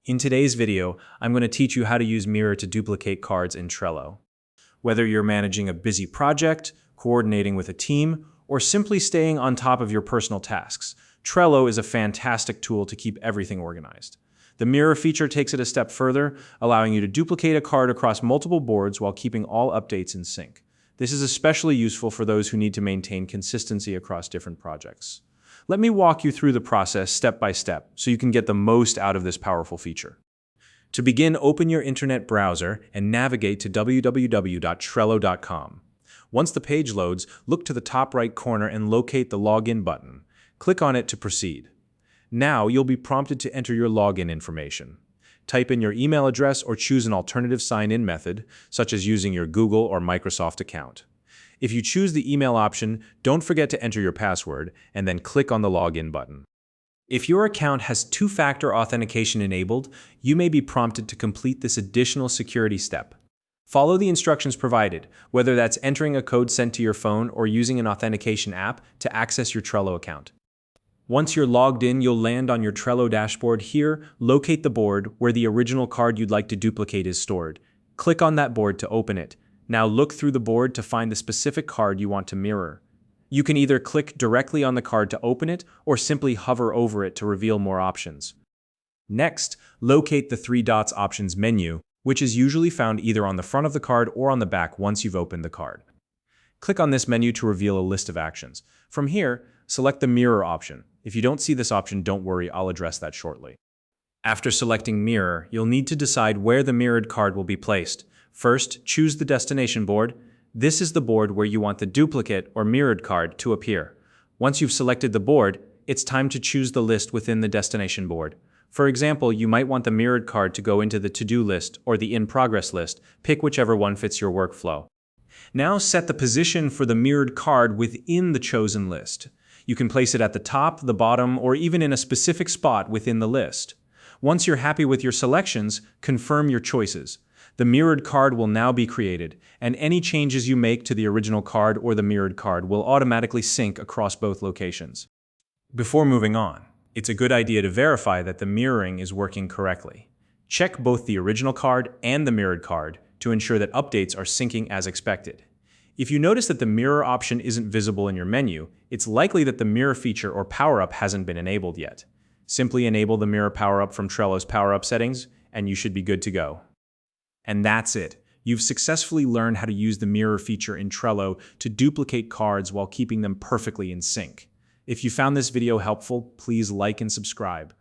In today's video, I'm going to teach you how to use Mirror to duplicate cards in Trello. Whether you're managing a busy project, coordinating with a team, or simply staying on top of your personal tasks, Trello is a fantastic tool to keep everything organized. The Mirror feature takes it a step further, allowing you to duplicate a card across multiple boards while keeping all updates in sync. This is especially useful for those who need to maintain consistency across different projects. Let me walk you through the process step by step so you can get the most out of this powerful feature. To begin, open your internet browser and navigate to www.trello.com. Once the page loads, look to the top right corner and locate the Login button. Click on it to proceed. Now you'll be prompted to enter your login information. Type in your email address or choose an alternative sign-in method, such as using your Google or Microsoft account. If you choose the email option, don't forget to enter your password and then click on the Login button. If your account has two-factor authentication enabled, you may be prompted to complete this additional security step. Follow the instructions provided, whether that's entering a code sent to your phone or using an authentication app to access your Trello account. Once you're logged in, you'll land on your Trello dashboard. Here, locate the board where the original card you'd like to duplicate is stored. Click on that board to open it. Now look through the board to find the specific card you want to mirror. You can either click directly on the card to open it or simply hover over it to reveal more options. Next, locate the three dots options menu, which is usually found either on the front of the card or on the back once you've opened the card. Click on this menu to reveal a list of actions. From here, select the mirror option. If you don't see this option, don't worry, I'll address that shortly. After selecting mirror, you'll need to decide where the mirrored card will be placed. First, choose the destination board. This is the board where you want the duplicate or mirrored card to appear. Once you've selected the board, it's time to choose the list within the destination board. For example, you might want the mirrored card to go into the to-do list or the in-progress list. Pick whichever one fits your workflow. Now set the position for the mirrored card within the chosen list. You can place it at the top, the bottom, or even in a specific spot within the list. Once you're happy with your selections, confirm your choices. The mirrored card will now be created, and any changes you make to the original card or the mirrored card will automatically sync across both locations. Before moving on, it's a good idea to verify that the mirroring is working correctly. Check both the original card and the mirrored card to ensure that updates are syncing as expected. If you notice that the mirror option isn't visible in your menu, it's likely that the mirror feature or power-up hasn't been enabled yet. Simply enable the mirror power-up from Trello's power-up settings, and you should be good to go. And that's it. You've successfully learned how to use the mirror feature in Trello to duplicate cards while keeping them perfectly in sync. If you found this video helpful, please like and subscribe.